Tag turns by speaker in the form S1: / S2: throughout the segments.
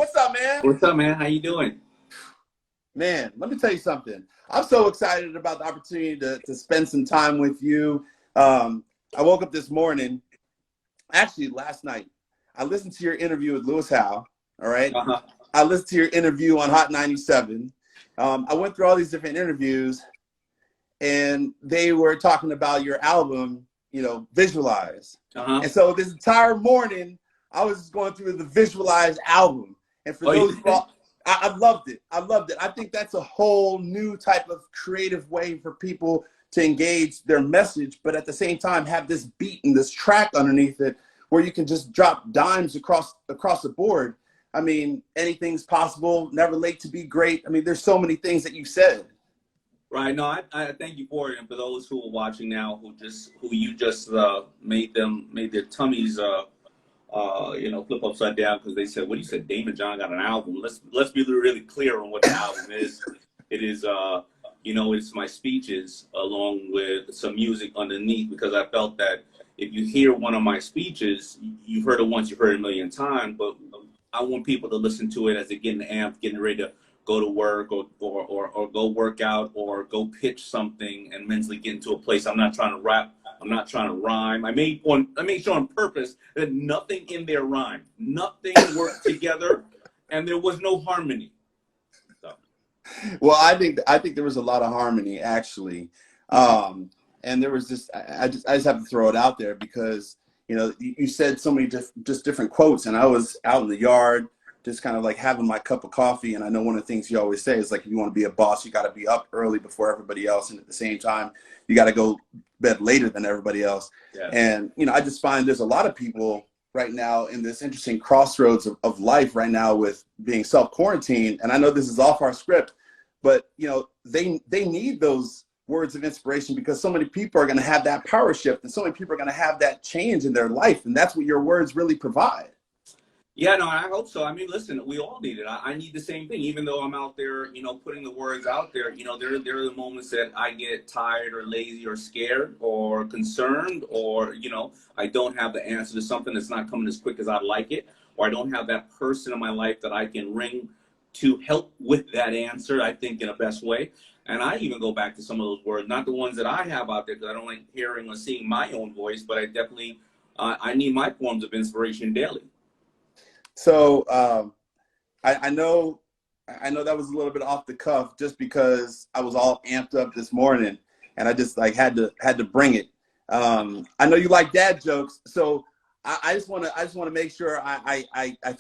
S1: What's up, man?
S2: What's up, man? How you doing?
S1: Man, let me tell you something. I'm so excited about the opportunity to spend some time with you. I woke up this morning, actually last night. I listened to your interview with Lewis Howe, all right?
S2: Uh-huh.
S1: I listened to your interview on Hot 97. I went through all these different interviews, and they were talking about your album, Visualize.
S2: Uh-huh.
S1: And so this entire morning, I was just going through the Visualize album. And for those who I loved it. I loved it. I think that's a whole new type of creative way for people to engage their message, but at the same time have this beat and this track underneath it where you can just drop dimes across the board. I mean, anything's possible, never late to be great. I mean, there's so many things that you said.
S2: Right. No, I thank you for it. And for those who are watching now who you just made their tummies flip upside down because they said, what you said, Daymond John got an album. Let's be really clear on what the album is. It is it's my speeches along with some music underneath, because I felt that if you hear one of my speeches, you've heard it once, you've heard it a million times, but I want people to listen to it as they're getting amped, getting ready to go to work or go work out or go pitch something and mentally get into a place. I'm not trying to rap. I'm not trying to rhyme. I made sure on purpose that nothing in there rhymed. Nothing worked together, and there was no harmony. So.
S1: Well, I think there was a lot of harmony, actually. And there was I just have to throw it out there because, you said so many just different quotes, and I was out in the yard just kind of like having my cup of coffee. And I know one of the things you always say is like, if you want to be a boss, you got to be up early before everybody else. And at the same time, you got to go bed later than everybody else. Yeah. And, I just find there's a lot of people right now in this interesting crossroads of life right now with being self-quarantined. And I know this is off our script, but, they need those words of inspiration because so many people are going to have that power shift and so many people are going to have that change in their life. And that's what your words really provide.
S2: Yeah, no, I hope so. I mean, listen, we all need it. I need the same thing, even though I'm out there, putting the words out there. There are the moments that I get tired or lazy or scared or concerned, or, I don't have the answer to something that's not coming as quick as I'd like it, or I don't have that person in my life that I can ring to help with that answer, I think, in a best way. And I even go back to some of those words, not the ones that I have out there, because I don't like hearing or seeing my own voice, but I definitely, I need my forms of inspiration daily.
S1: So I know that was a little bit off the cuff just because I was all amped up this morning and I just like had to bring it. I know you like dad jokes, so I just want to make sure I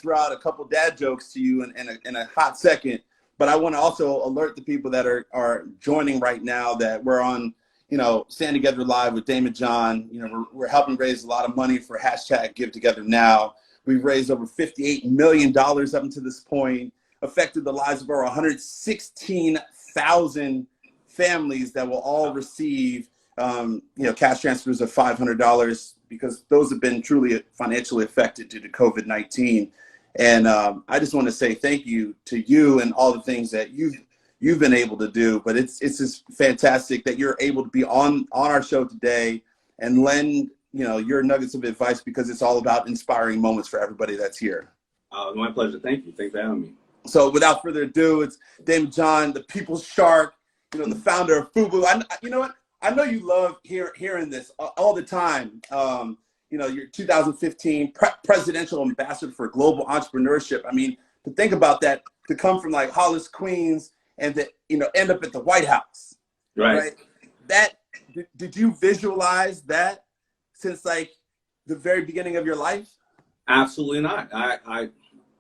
S1: throw out a couple dad jokes to you in a hot second. But I want to also alert the people that are joining right now that we're on, Stand Together Live with Daymond John. We're helping raise a lot of money for #GiveTogetherNow. We've raised over $58 million up until this point, affected the lives of over 116,000 families that will all receive, cash transfers of $500 because those have been truly financially affected due to COVID-19. And I just want to say thank you to you and all the things that you've been able to do. But it's just fantastic that you're able to be on our show today and lend your nuggets of advice, because it's all about inspiring moments for everybody that's here.
S2: My pleasure. Thank you. Thanks for having me. So
S1: without further ado, it's Daymond John, the People's Shark, the founder of FUBU. You know what? I know you love hearing this all the time. Your 2015 presidential ambassador for global entrepreneurship. I mean, to think about that, to come from like Hollis, Queens, and to end up at the White House. Right? That did you visualize that since like the very beginning of your life?
S2: Absolutely not. And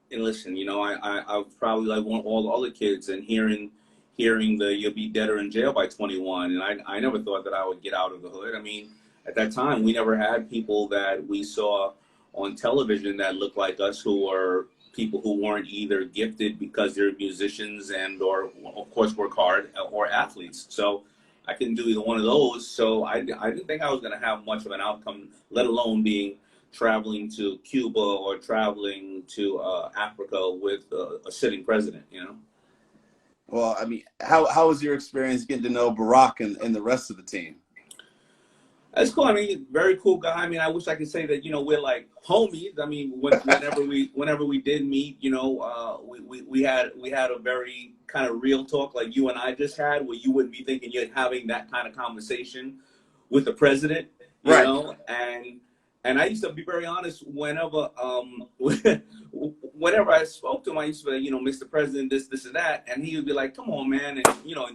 S2: listen, I was probably like all the other kids and hearing the you'll be dead or in jail by 21. And I never thought that I would get out of the hood. I mean, at that time, we never had people that we saw on television that looked like us, who were people who weren't either gifted because they're musicians or of course work hard, or athletes. So I couldn't do either one of those, so I didn't think I was going to have much of an outcome, let alone traveling to Cuba or traveling to Africa with a sitting president,
S1: Well, I mean, how was your experience getting to know Barack and the rest of the team?
S2: That's cool. I mean, very cool guy. I mean, I wish I could say that, you know, we're like homies. I mean, whenever we did meet, you know, we had a very kind of real talk like you and I just had, where you wouldn't be thinking you're having that kind of conversation with the president, you
S1: Right.
S2: know, and I used to be very honest whenever whenever I spoke to him, I used to be, you know, Mr. President, this and that, and he would be like, "Come on, man," and you know,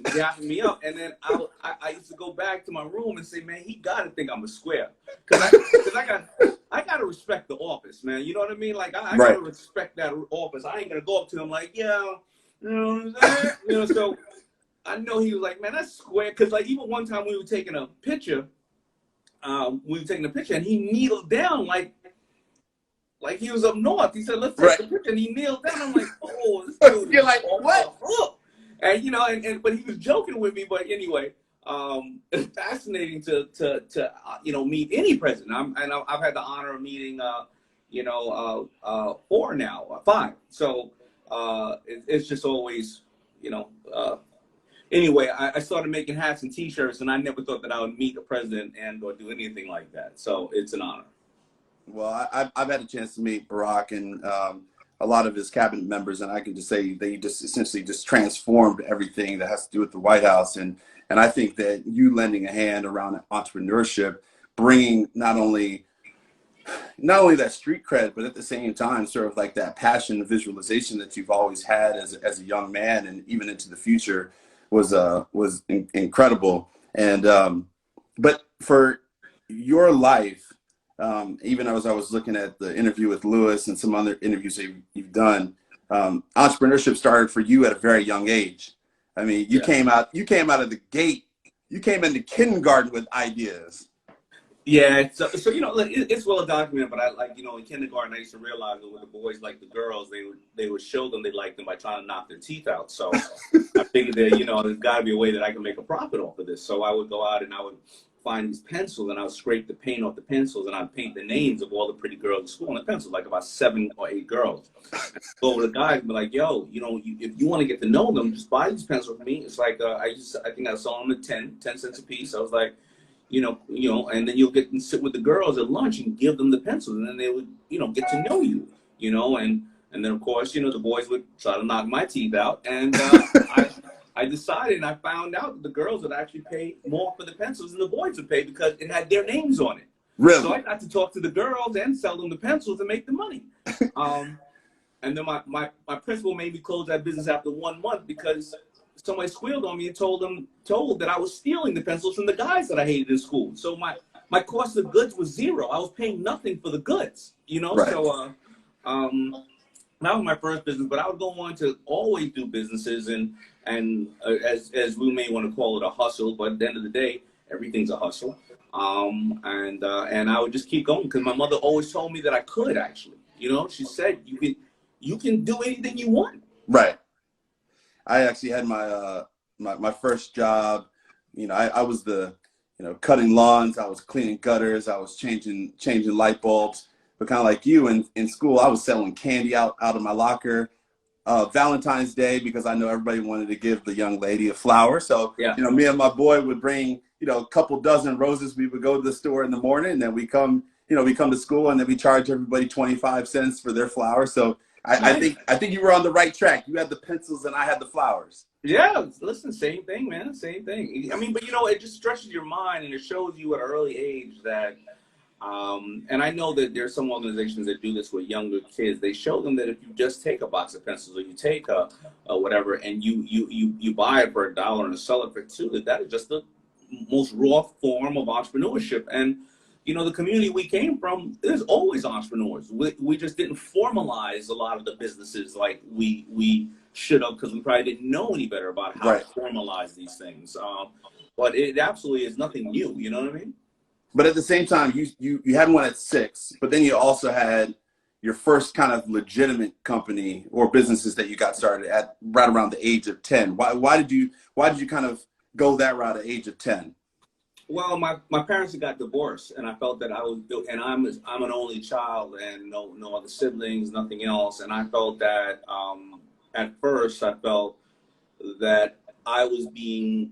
S2: dapping me up, and then I used to go back to my room and say, "Man, he got to think I'm a square," because I got to respect the office, man. You know what I mean? Like I got
S1: Right.
S2: to respect that office. I ain't gonna go up to him like, "Yeah, you know what I'm saying?" You know, so I know he was like, "Man, that's square," because like even one time we were taking a picture. And he kneeled down like he was up north. He said, "Let's take
S1: Right.
S2: the picture," and he kneeled down. I'm like, "Oh, this dude
S1: You're
S2: is
S1: like,
S2: off the
S1: what?
S2: hook." And you know, and but he was joking with me. But anyway, it's fascinating to you know, meet any president. I've had the honor of meeting you know, five. So it's just always, you know. Anyway, I started making hats and T-shirts, and I never thought that I would meet a president and or do anything like that. So it's an honor.
S1: Well, I've had a chance to meet Barack and a lot of his cabinet members, and I can just say they just essentially just transformed everything that has to do with the White House. And I think that you lending a hand around entrepreneurship, bringing not only that street cred, but at the same time, sort of like that passion and visualization that you've always had as a young man and even into the future was incredible. And but for your life, even as I was looking at the interview with Lewis and some other interviews that you've done, entrepreneurship started for you at a very young age. I mean, you
S2: Yeah.
S1: came out of the gate, you came into kindergarten with ideas.
S2: Yeah, so you know, it's well documented. But I like, you know, in kindergarten, I used to realize that with the boys like the girls, they would show them they liked them by trying to knock their teeth out. So I figured that, you know, there's got to be a way that I can make a profit off of this. So I would go out and I would find these pencils, and I would scrape the paint off the pencils, and I'd paint the names of all the pretty girls in school on the pencils, like about 7 or 8 girls. And I'd go over to the guys and be like, "Yo, you know, if you want to get to know them, just buy these pencils from me." It's like I think I sold them at 10 cents a piece. I was like, you know, and then you'll get and sit with the girls at lunch and give them the pencils, and then they would, you know, get to know you, you know, and then of course, you know, the boys would try to knock my teeth out, and I decided, and I found out that the girls would actually pay more for the pencils than the boys would pay because it had their names on it.
S1: Really?
S2: So I got to talk to the girls and sell them the pencils and make the money. And then my principal made me close that business after 1 month because somebody squealed on me and told that I was stealing the pencils from the guys that I hated in school. So my cost of goods was zero. I was paying nothing for the goods, you know.
S1: Right.
S2: So that was my first business, but I would go on to always do businesses and as we may want to call it a hustle, but at the end of the day, everything's a hustle. And I would just keep going because my mother always told me that I could actually, you know. She said you can do anything you want.
S1: Right. I actually had my first job. You know, I was cutting lawns. I was cleaning gutters. I was changing light bulbs. But kind of like you in school, I was selling candy out of my locker. Valentine's Day, because I know everybody wanted to give the young lady a flower. So,
S2: Yeah.
S1: you know, me and my boy would bring, you know, a couple dozen roses. We would go to the store in the morning, and then we come to school, and then we charge everybody 25 cents for their flowers. So
S2: Nice.
S1: I think you were on the right track. You had the pencils and I had the flowers.
S2: Yeah, listen, same thing, man, same thing. I mean, but you know, it just stretches your mind and it shows you at an early age that, and I know that there's some organizations that do this with younger kids. They show them that if you just take a box of pencils or you take a whatever and you buy it for $1 and sell it for $2, that is just the most raw form of entrepreneurship. And you know, the community we came from, there's always entrepreneurs. We just didn't formalize a lot of the businesses like we should have because we probably didn't know any better about how
S1: Right.
S2: to formalize these things. But it absolutely is nothing new. You know what I mean?
S1: But at the same time, you had one at 6, but then you also had your first kind of legitimate company or businesses that you got started at right around the age of 10. Why did you kind of go that route at the age of 10?
S2: Well, my parents had got divorced, and I felt that I was, and I'm an only child, and no other siblings, nothing else, and I felt that at first I felt that I was being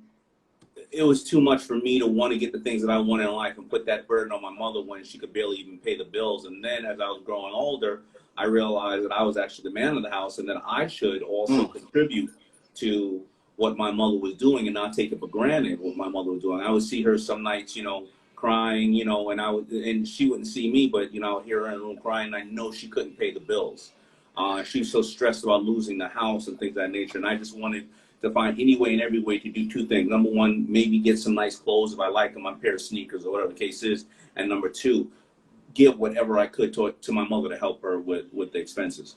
S2: it was too much for me to want to get the things that I wanted in life and put that burden on my mother when she could barely even pay the bills. And then as I was growing older, I realized that I was actually the man of the house and that I should also contribute to what my mother was doing and not take it for granted what my mother was doing. I would see her some nights, crying, and she wouldn't see me, but, I would hear her in the room crying, and I know she couldn't pay the bills. She was so stressed about losing the house and things of that nature. And I just wanted to find any way and every way to do two things. Number one, maybe get some nice clothes if I like them, a pair of sneakers or whatever the case is. And number two, give whatever I could to my mother to help her with the expenses.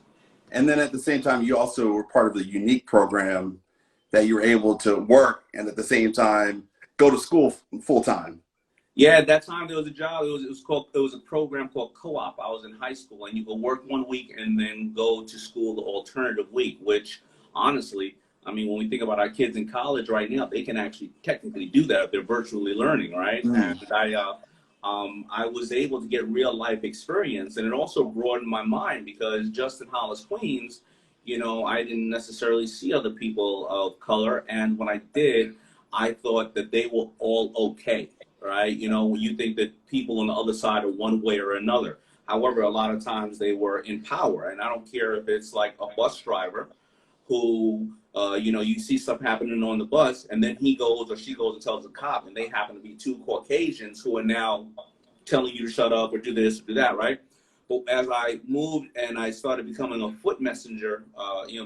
S1: And then at the same time, you also were part of the unique program that you were able to work and at the same time go to school full time.
S2: Yeah, at that time there was a job. It was a program called Co-op. I was in high school, and you could work 1 week and then go to school the alternative week. Which, honestly, I mean, when we think about our kids in college right now, they can actually technically do that if they're virtually learning, right? And I was able to get real life experience, and it also broadened my mind because just in Hollis, Queens, I didn't necessarily see other people of color, and when I did, I thought that they were all okay. Right? When you think that people on the other side are one way or another. However, a lot of times they were in power. And I don't care if it's like a bus driver who, you see stuff happening on the bus and then he goes or she goes and tells the cop and they happen to be two Caucasians who are now telling you to shut up or do this or do that, right? But as I moved and I started becoming a foot messenger,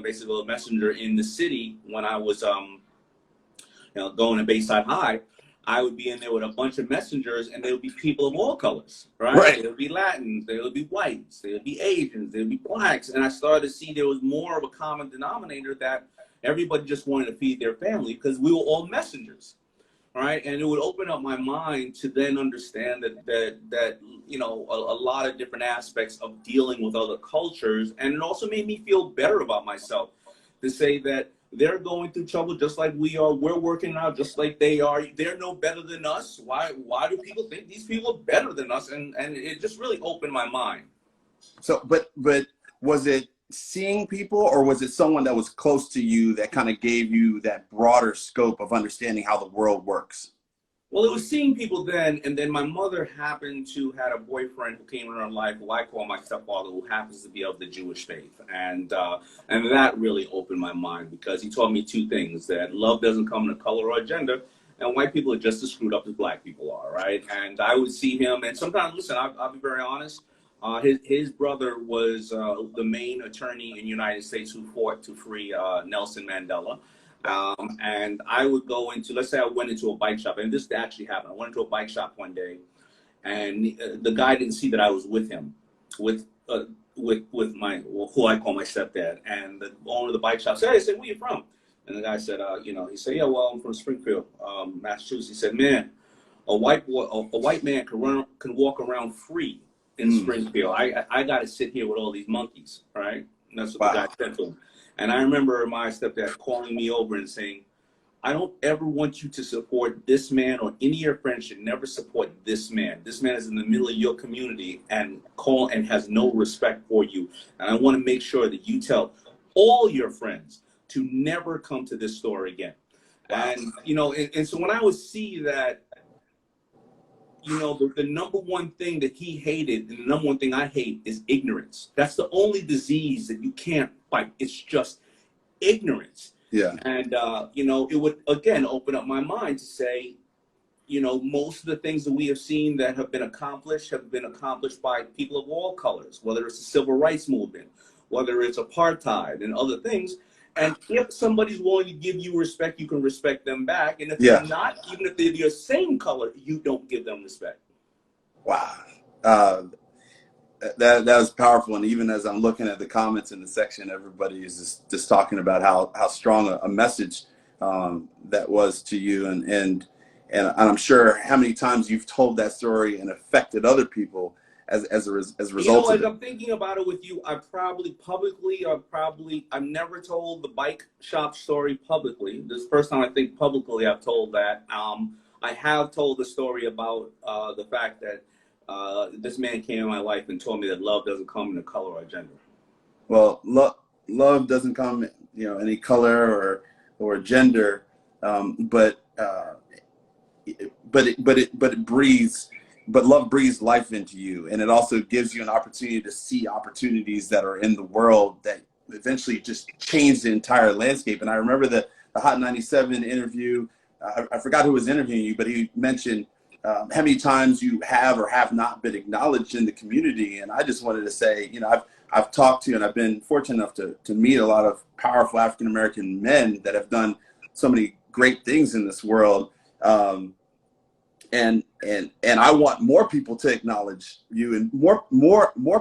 S2: basically a messenger in the city when I was, going to Bayside High, I would be in there with a bunch of messengers and there would be people of all colors, right? There would be Latins, there would be whites, there would be Asians, there would be blacks. And I started to see there was more of a common denominator that everybody just wanted to feed their family because we were all messengers, right? And it would open up my mind to then understand that a lot of different aspects of dealing with other cultures. And it also made me feel better about myself to say that they're going through trouble just like we are. We're working out just like they are. They're no better than us. Why do people think these people are better than us? And it just really opened my mind.
S1: So, but was it seeing people or was it someone that was close to you that kind of gave you that broader scope of understanding how the world works?
S2: Well, it was seeing people then, and then my mother happened to had a boyfriend who came in her life, who I call my stepfather, who happens to be of the Jewish faith, and that really opened my mind because he taught me two things: that love doesn't come in a color or a gender, and white people are just as screwed up as black people are, right? And I would see him, and sometimes, listen, I'll be very honest. His brother was the main attorney in the United States who fought to free Nelson Mandela. And I would go into, let's say I went into a bike shop, and this actually happened. I went into a bike shop one day, and the guy didn't see that I was with him, with my, who I call my stepdad. And the owner of the bike shop said, "Hey," I said, "Where you from?" And the guy said, he said, "Yeah, well, I'm from Springfield, Massachusetts." He said, "Man, a white man can walk around free in Springfield. I got to sit here with all these monkeys, right?" And that's what the guy said to him. And I remember my stepdad calling me over and saying, "I don't ever want you to support this man, or any of your friends should never support this man. This man is in the middle of your community and has no respect for you. And I want to make sure that you tell all your friends to never come to this store again." Wow. And so when I would see that, the number one thing that he hated and the number one thing I hate is ignorance. That's the only disease that you can't fight. It's just ignorance. Yeah. And, it would, again, open up my mind to say, most of the things that we have seen that have been accomplished by people of all colors, whether it's the civil rights movement, whether it's apartheid and other things. And if somebody's willing to give you respect, you can respect them back. And if they're not, even if they're your same color, you don't give them respect.
S1: Wow. That was powerful. And even as I'm looking at the comments in the section, everybody is just talking about how strong a message that was to you. And I'm sure how many times you've told that story and affected other people as a result of it.
S2: I'm thinking about it with you, I've never told the bike shop story publicly. This is the first time I think publicly I've told that. I have told the story about the fact that this man came in my life and told me that love doesn't come in a color or gender.
S1: Well, love doesn't come, any color or gender. But uh, but love breathes life into you, and it also gives you an opportunity to see opportunities that are in the world that eventually just change the entire landscape. And I remember the Hot 97 interview. I forgot who was interviewing you, but he mentioned how many times you have or have not been acknowledged in the community. And I just wanted to say, you know, I've talked to, and I've been fortunate enough to meet a lot of powerful African-American men that have done so many great things in this world. And I want more people to acknowledge you, and more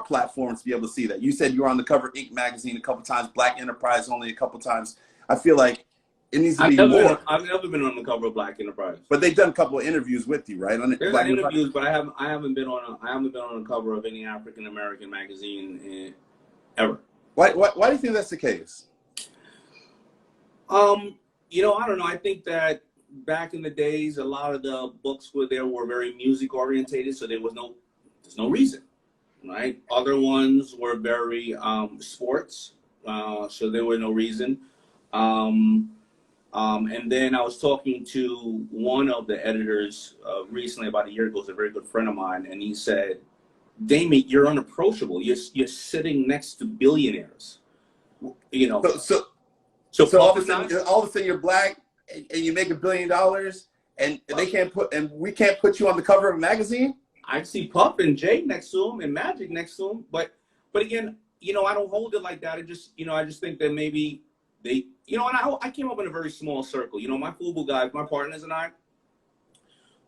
S1: platforms to be able to see that. You said you were on the cover of Inc. magazine a couple times, Black Enterprise only a couple times. I feel like it needs to be more.
S2: I've never been on the cover of Black Enterprise.
S1: But they've done a couple of interviews with you, right? On
S2: There's interviews, but I haven't been on the cover of any African American magazine ever.
S1: Why do you think that's the case?
S2: You know, I don't know. I think that back in the days, a lot of the books were very music orientated, so there's no reason, right? Other ones were very sports, so there were no reason. And then I was talking to one of the editors recently, about a year ago, who's a very good friend of mine, and he said, "Damon, you're unapproachable. You're sitting next to billionaires, you know." So
S1: all of a sudden you're Black and you make $1 billion, and we can't put you on the cover of a magazine.
S2: I see Puff and Jay next to him and Magic next to him, but again, you know, I don't hold it like that. I just think that maybe they, you know, and I came up in a very small circle. You know, my FUBU guys, my partners and I,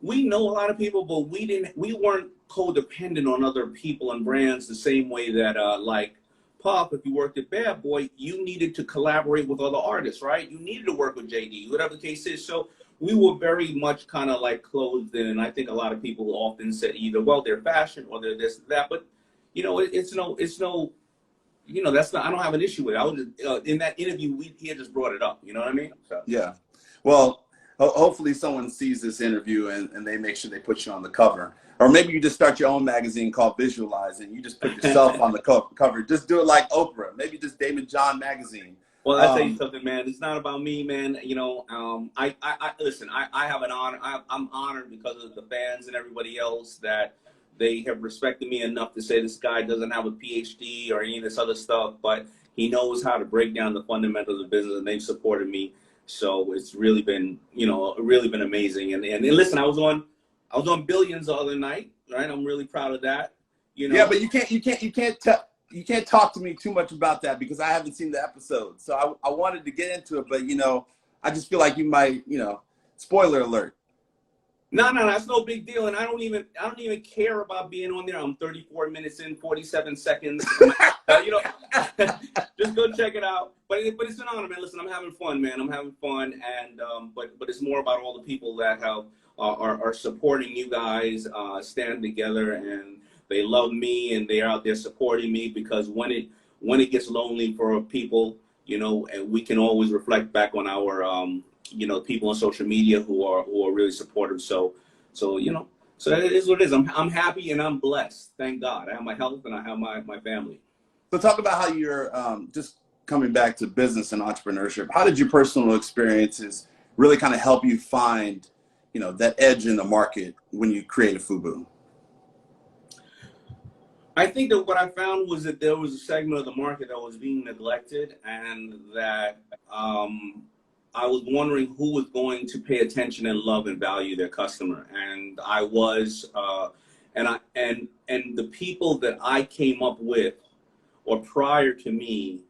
S2: we know a lot of people, but we weren't codependent on other people and brands the same way that like Puff, if you worked at Bad Boy, you needed to collaborate with other artists, right? You needed to work with JD, whatever the case is. So we were very much kind of like closed in. And I think a lot of people often said either, well, they're fashion or they're this, that. But, you know, it's no, you know, that's not, I don't have an issue with it. I was just, in that interview, he had just brought it up. You know what I mean? So.
S1: Yeah. Well, hopefully someone sees this interview and they make sure they put you on the cover. Or maybe you just start your own magazine called Visualize, and you just put yourself on the cover. Just do it like Oprah. Maybe just Daymond John magazine.
S2: Well, I'll tell you something, man. It's not about me, man. You know, I listen. I have an honor. I'm honored because of the fans and everybody else that they have respected me enough to say this guy doesn't have a PhD or any of this other stuff, but he knows how to break down the fundamentals of business, and they've supported me. So it's really been, you know, really been amazing. And listen, I was on Billions the other night, right? I'm really proud of that. You know.
S1: Yeah, but you can't talk to me too much about that because I haven't seen the episode. So I wanted to get into it, but you know, I just feel like you might, you know, spoiler alert.
S2: No, that's no big deal, and I don't even care about being on there. I'm 34 minutes in, 47 seconds. You know, just go check it out. But it's an honor, man. Listen, I'm having fun, man. I'm having fun, and but it's more about all the people that are supporting you guys, stand together, and they love me, and they're out there supporting me, because when it gets lonely for people, you know, and we can always reflect back on our you know, people on social media who are really supportive. So you know, so that is what it is. I'm happy and I'm blessed. Thank God. I have my health and I have my family.
S1: So talk about how you're just coming back to business and entrepreneurship. How did your personal experiences really kind of help you find, you know, that edge in the market when you created FUBU?
S2: I think that what I found was that there was a segment of the market that was being neglected, and that I was wondering who was going to pay attention and love and value their customer. And I was, and the people that I came up with or prior to me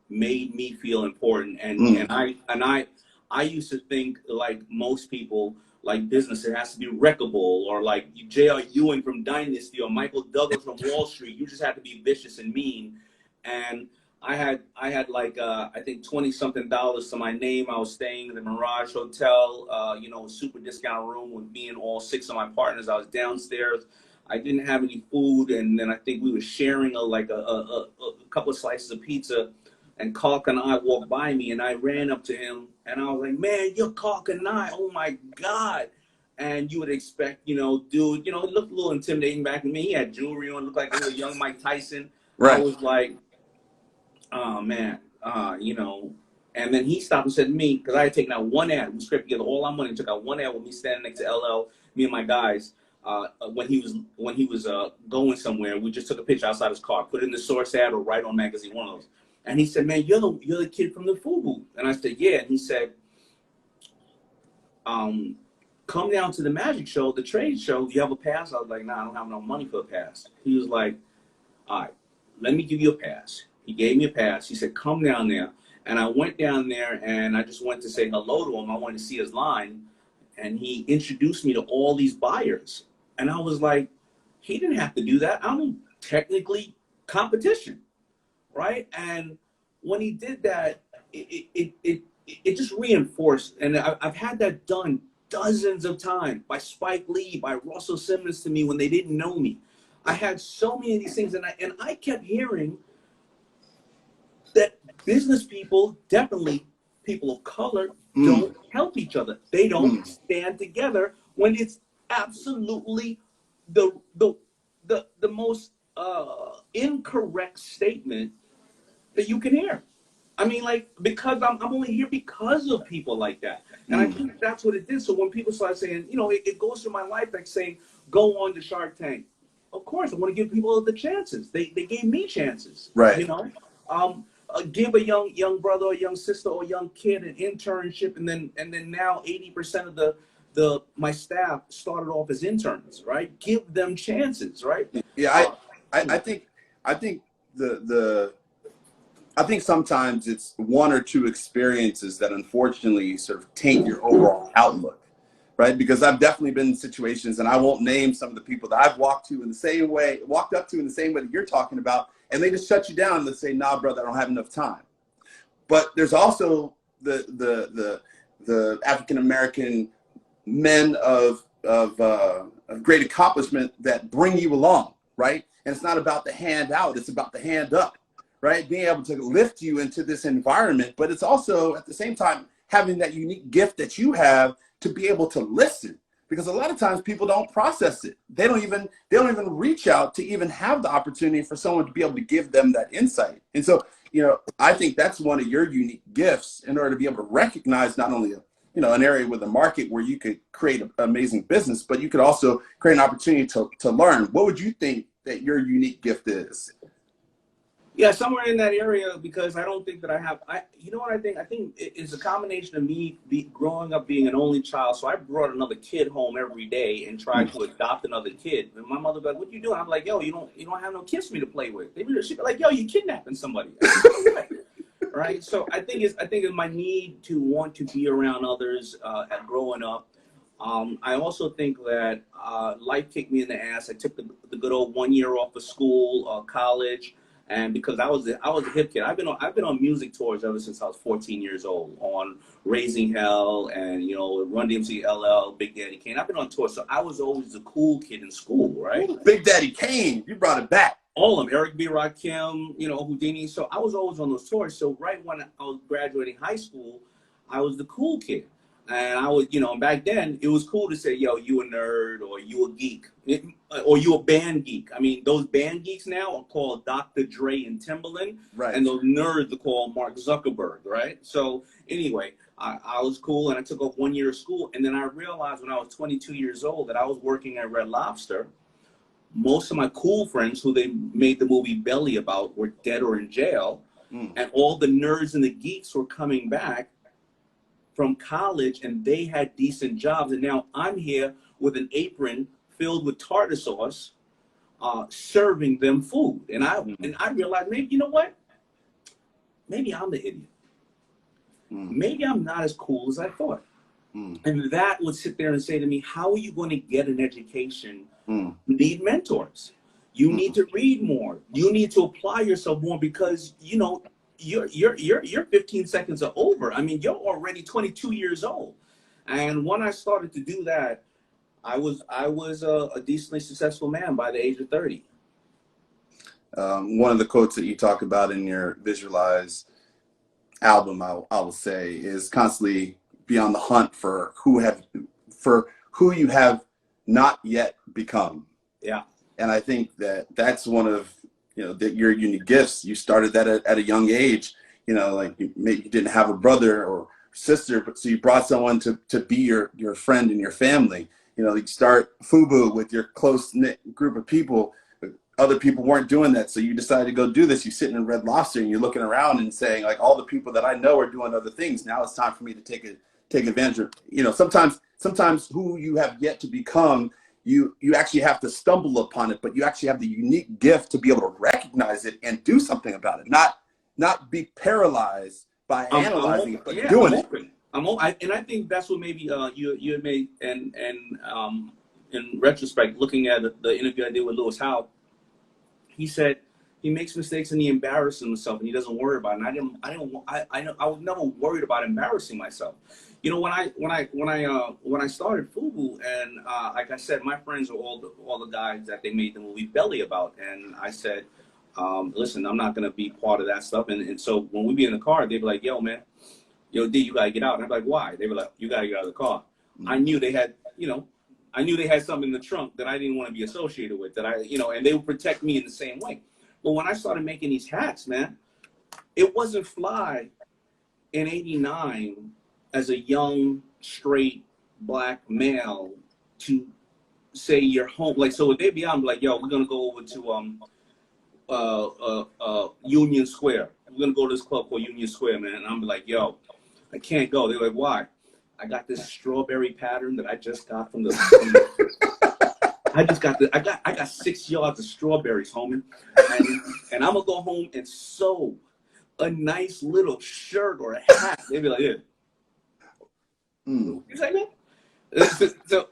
S2: made me feel important. And I used to think, like most people, like business, it has to be wreckable, or like J.R. Ewing from Dynasty or Michael Douglas from Wall Street. You just have to be vicious and mean. And I had like I think $20-something to my name. I was staying in the Mirage Hotel, you know, a super discount room with me and all 6 of my partners. I was downstairs. I didn't have any food, and then I think we were sharing a couple of slices of pizza. And Kalk and I walked by me, and I ran up to him, and I was like, "Man, you're Kalk and I. Oh my God!" And you would expect, you know, dude, you know, it looked a little intimidating back to me. He had jewelry on, looked like a little young Mike Tyson.
S1: Right.
S2: I was like, oh man, you know, And then he stopped and said to me, because I had taken out one ad, we scraped together all our money and took out one ad with me standing next to LL, me and my guys, when he was going somewhere. We just took a picture outside his car, put it in the Source ad or Right On magazine, one of those. And he said, man, you're the kid from the FUBU. And I said, yeah. And he said, come down to the magic show, the trade show. Do you have a pass? I was like, nah, I don't have no money for a pass. He was like, all right, let me give you a pass. He gave me a pass. He said, come down there. And I went down there and I just went to say hello to him. I wanted to see his line. And he introduced me to all these buyers. And I was like, he didn't have to do that. I'm technically competition, right? And when he did that, it just reinforced. And I've had that done dozens of times by Spike Lee, by Russell Simmons to me when they didn't know me. I had so many of these things, and I kept hearing that business people, definitely people of color, don't help each other. They don't stand together when it's absolutely the most incorrect statement that you can hear. I mean, like, because I'm only here because of people like that. And I think that's what it did. So when people start saying, you know, it goes through my life, like saying, go on to Shark Tank. Of course, I want to give people the chances. They gave me chances.
S1: Right.
S2: You know, give a young brother or young sister or young kid an internship, and then now 80% of my staff started off as interns. Right. Give them chances. Right.
S1: Yeah. I think I think sometimes it's one or two experiences that unfortunately sort of taint your overall outlook, right? Because I've definitely been in situations, and I won't name some of the people that I've walked up to in the same way that you're talking about, and they just shut you down and they say, nah, brother, I don't have enough time. But there's also the African-American men of great accomplishment that bring you along, right? And it's not about the hand out, it's about the hand up. Right, being able to lift you into this environment, but it's also at the same time having that unique gift that you have to be able to listen, because a lot of times people don't process it. They don't even reach out to even have the opportunity for someone to be able to give them that insight. And so, you know, I think that's one of your unique gifts in order to be able to recognize not only an area with a market where you could create an amazing business, but you could also create an opportunity to learn. What would you think that your unique gift is?
S2: Yeah, somewhere in that area, because I don't think that you know what I think? I think it's a combination of me growing up being an only child. So I brought another kid home every day and tried to adopt another kid. And my mother would be like, what you doing? I'm like, yo, you don't have no kids for me to play with. She'd be like, yo, you kidnapping somebody. Right? So I think it's my need to want to be around others growing up. I also think that life kicked me in the ass. I took the good old 1 year off of school, college. And because I was a hip kid, I've been on music tours ever since I was 14 years old, on Raising Hell and Run DMC, LL, Big Daddy Kane. I've been on tour, so I was always the cool kid in school, right?
S1: Ooh, Big Daddy Kane, you brought it back.
S2: All of them, Eric B. Rakim, Houdini. So I was always on those tours. So right when I was graduating high school, I was the cool kid. And I was, back then it was cool to say, yo, you a nerd, or you a geek, or you a band geek. I mean, those band geeks now are called Dr. Dre and Timbaland,
S1: right? And
S2: those nerds are called Mark Zuckerberg, right? So anyway, I was cool, and I took off 1 year of school, and then I realized when I was 22 years old that I was working at Red Lobster. Most of my cool friends who they made the movie Belly about were dead or in jail, and all the nerds and the geeks were coming back from college, and they had decent jobs, and now I'm here with an apron filled with tartar sauce, serving them food, and I realized, maybe, you know what? Maybe I'm the idiot. Maybe I'm not as cool as I thought. And that would sit there and say to me, how are you going to get an education? You need mentors. You need to read more. You need to apply yourself more, because your 15 seconds are over. I mean, you're already 22 years old. And when I started to do that, I was a decently successful man by the age of 30.
S1: One of the quotes that you talk about in your Visualize album, I will say, is constantly be on the hunt for who you have not yet become.
S2: Yeah.
S1: And I think that's one of your unique gifts. You started that at a young age. you know, like maybe you didn't have a brother or sister, but so you brought someone to be your friend and your family. You know, you start FUBU with your close knit group of people. Other people weren't doing that, so you decided to go do this. You're sitting in Red Lobster and you're looking around and saying, like, all the people that I know are doing other things. Now it's time for me to take advantage of. You know, sometimes who you have yet to become, you actually have to stumble upon it, but you actually have the unique gift to be able to recognize it and do something about it. Not be paralyzed by analyzing it, but doing it.
S2: And I think that's what maybe you had made, and in retrospect, looking at the interview I did with Lewis Howe, he said he makes mistakes and he embarrasses himself and he doesn't worry about it. And I was never worried about embarrassing myself. You know, when I started FUBU, and like I said, my friends are all the guys that they made the movie Belly about, and I said, listen, I'm not gonna be part of that stuff. And so when we be in the car, they'd be like, yo, man, yo, D, you gotta get out. And I'm like, why? They were like, you gotta get out of the car. Mm-hmm. I knew they had something in the trunk that I didn't want to be associated with, and they would protect me in the same way. But when I started making these hats, man, it wasn't fly in '89 as a young, straight, black male to say you're home. Like, so they'd be out, I'm like, yo, we're going to go over to Union Square. We're going to go to this club called Union Square, man. And I'm like, yo, I can't go. They're like, why? I got this strawberry pattern that I just got from I got 6 yards of strawberries, homie. And I'm gonna go home and sew a nice little shirt or a hat. They'd be like, yeah. You say that? So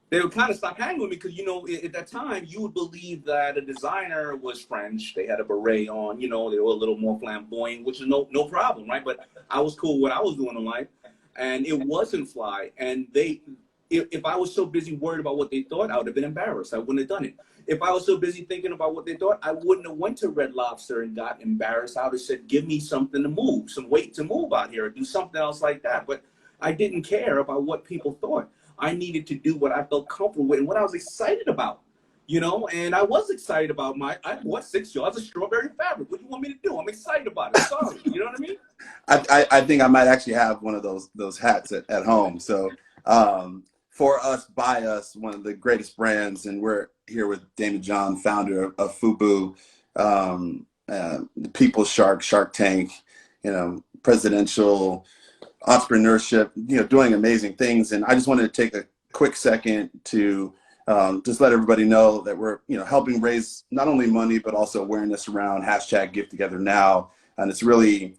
S2: they would kind of stop hanging with me because, you know, at that time, you would believe that a designer was French. They had a beret on, you know, they were a little more flamboyant, which is no problem, right? But I was cool with what I was doing in life. And it wasn't fly. And if I was so busy worried about what they thought, I would have been embarrassed. I wouldn't have done it. If I was so busy thinking about what they thought, I wouldn't have went to Red Lobster and got embarrassed. I would have said, give me something to move, some weight to move out here, or do something else like that. But I didn't care about what people thought. I needed to do what I felt comfortable with and what I was excited about, you know? And I was excited about I bought 6 yards of strawberry fabric. What do you want me to do? I'm excited about it. Sorry. You know what I mean?
S1: I think I might actually have one of those hats at home. So for us, by us, one of the greatest brands, and we're here with Daymond John, founder of FUBU, the People's Shark Tank, you know, presidential entrepreneurship, you know, doing amazing things. And I just wanted to take a quick second to just let everybody know that we're, you know, helping raise not only money, but also awareness around #GiveTogetherNow. And it's really,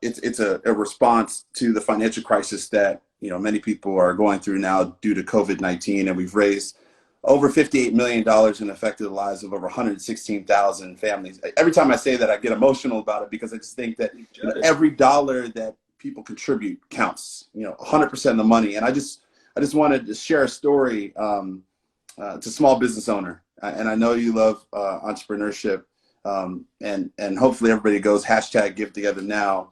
S1: it's a response to the financial crisis that, you know, many people are going through now due to COVID-19. And we've raised over $58 million and affected the lives of over 116,000 families. Every time I say that, I get emotional about it because I just think that, you know, every dollar that people contribute counts, you know, 100% of the money. And I just wanted to share a story to small business owner. And I know you love entrepreneurship, and hopefully everybody goes #GiveTogetherNow.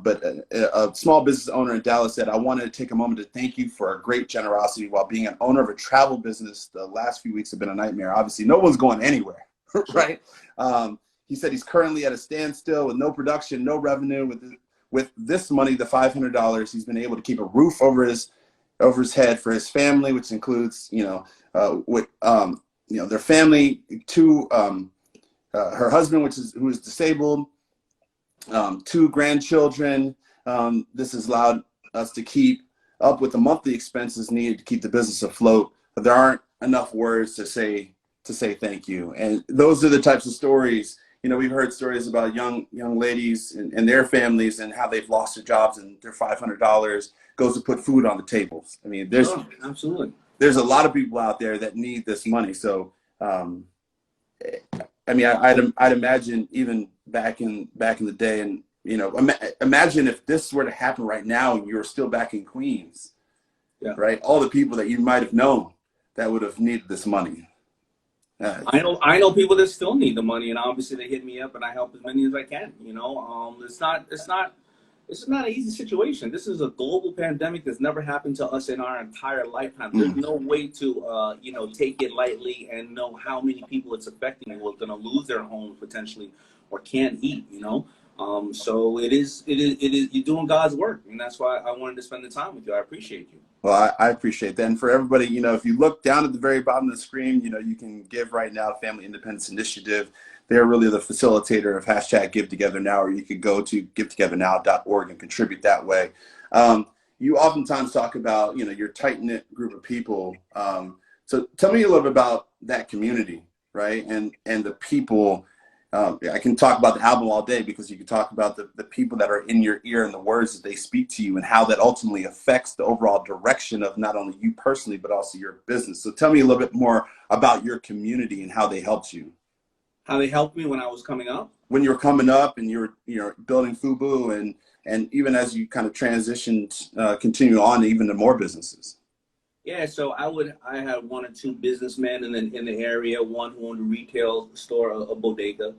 S1: But a small business owner in Dallas said, I wanted to take a moment to thank you for a great generosity while being an owner of a travel business. The last few weeks have been a nightmare. Obviously, no one's going anywhere, right? He said he's currently at a standstill with no production, no revenue. With this money, the $500, he's been able to keep a roof over his head for his family, which includes, you know, their family, her husband, who is disabled, 2 grandchildren. This has allowed us to keep up with the monthly expenses needed to keep the business afloat. But there aren't enough words to say thank you. And those are the types of stories. You know, we've heard stories about young ladies and their families and how they've lost their jobs and their $500 goes to put food on the tables. I mean,
S2: absolutely.
S1: There's a lot of people out there that need this money. So, I mean, I'd imagine even back in the day, and, you know, imagine if this were to happen right now and you were still back in Queens, right? All the people that you might have known that would have needed this money.
S2: I know people that still need the money, and obviously they hit me up, and I help as many as I can. You know, it's not an easy situation. This is a global pandemic that's never happened to us in our entire lifetime. There's no way to you know, take it lightly and know how many people it's affecting who are going to lose their homes potentially or can't eat. You know, So it is, you're doing God's work. And that's why I wanted to spend the time with you. I appreciate you.
S1: Well, I appreciate that. And for everybody, you know, if you look down at the very bottom of the screen, you know, you can give right now, Family Independence Initiative. They're really the facilitator of hashtag Give Together Now, or you could go to givetogethernow.org and contribute that way. You oftentimes talk about, you know, your tight-knit group of people. So tell me a little bit about that community, right? And the people. I can talk about the album all day, because you can talk about the people that are in your ear and the words that they speak to you, and how that ultimately affects the overall direction of not only you personally, but also your business. So tell me a little bit more about your community and how they helped you.
S2: How they helped me when I was coming up?
S1: When you were coming up and you're building FUBU, and even as you kind of transitioned, continue on even to more businesses.
S2: Yeah, so I had one or two businessmen in the area, one who owned a retail store, a bodega,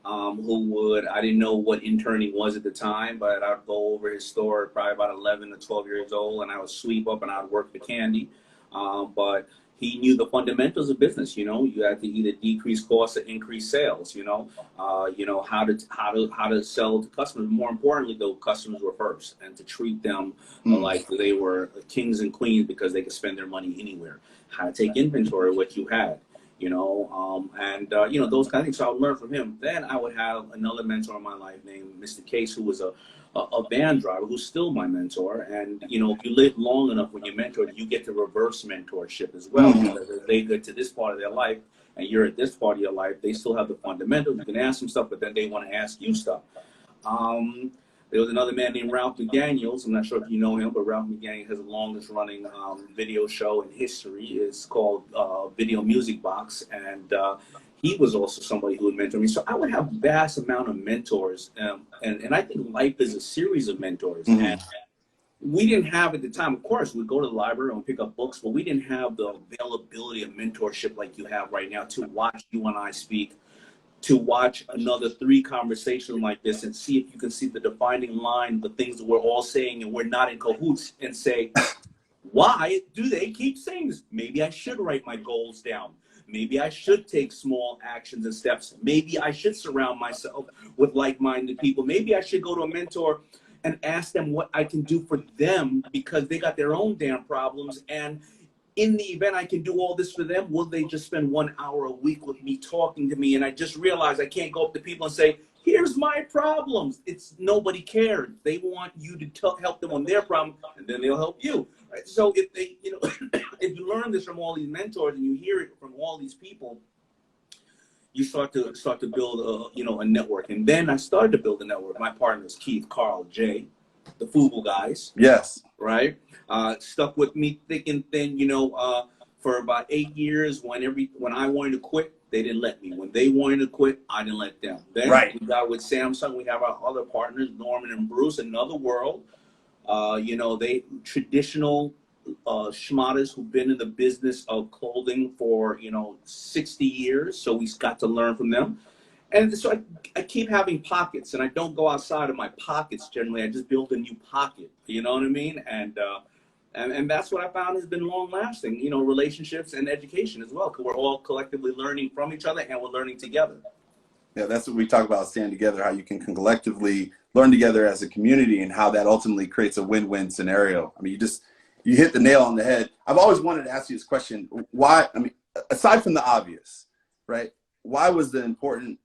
S2: I didn't know what interning was at the time, but I'd go over his store probably about 11 to 12 years old, and I would sweep up and I'd work the candy. But he knew the fundamentals of business. You know, you had to either decrease costs or increase sales. You know how to sell to customers. More importantly, though, customers were first, and to treat them like they were kings and queens, because they could spend their money anywhere. How to take inventory of what you had. You know, those kind of things. So I would learn from him. Then I would have another mentor in my life named Mr. Case, who was a van driver, who's still my mentor. And, you know, if you live long enough when you mentor, you get to reverse mentorship as well. Because as they get to this part of their life and you're at this part of your life, they still have the fundamentals. You can ask them stuff, but then they want to ask you stuff. There was another man named Ralph McDaniels. I'm not sure if you know him, but Ralph McDaniels has the longest running video show in history. It's called Video Music Box. And he was also somebody who would mentor me. So I would have vast amount of mentors. And I think life is a series of mentors. And we didn't have at the time, of course, we'd go to the library and pick up books, but we didn't have the availability of mentorship like you have right now to watch you and I speak, to watch another 3 conversations like this and see if you can see the defining line, the things that we're all saying and we're not in cahoots, and say, why do they keep saying this? Maybe I should write my goals down. Maybe I should take small actions and steps. Maybe I should surround myself with like-minded people. Maybe I should go to a mentor and ask them what I can do for them, because they got their own damn problems. And in the event I can do all this for them, will they just spend 1 hour a week with me talking to me? And I just realized I can't go up to people and say, here's my problems. It's nobody cares. They want you to help them on their problem, and then they'll help you. Right? So if they, you know, if you learn this from all these mentors and you hear it from all these people, you start to build a network. And then I started to build a network. My partners, Keith, Carl, Jay, the FUBU guys.
S1: Yes.
S2: Right. Stuck with me thick and thin, for about 8 years. When I wanted to quit, they didn't let me. When they wanted to quit, I didn't let them. Then we got with Samsung, we have our other partners, Norman and Bruce, another world. They traditional schmatters who've been in the business of clothing for 60 years. So we got to learn from them. And so I keep having pockets, and I don't go outside of my pockets generally. I just build a new pocket. You know what I mean? And that's what I found has been long lasting. Relationships and education as well, because we're all collectively learning from each other, and we're learning together.
S1: Yeah, that's what we talk about, standing together, how you can collectively learn together as a community, and how that ultimately creates a win-win scenario. I mean, you hit the nail on the head. I've always wanted to ask you this question. Why, aside from the obvious, right? What was the importance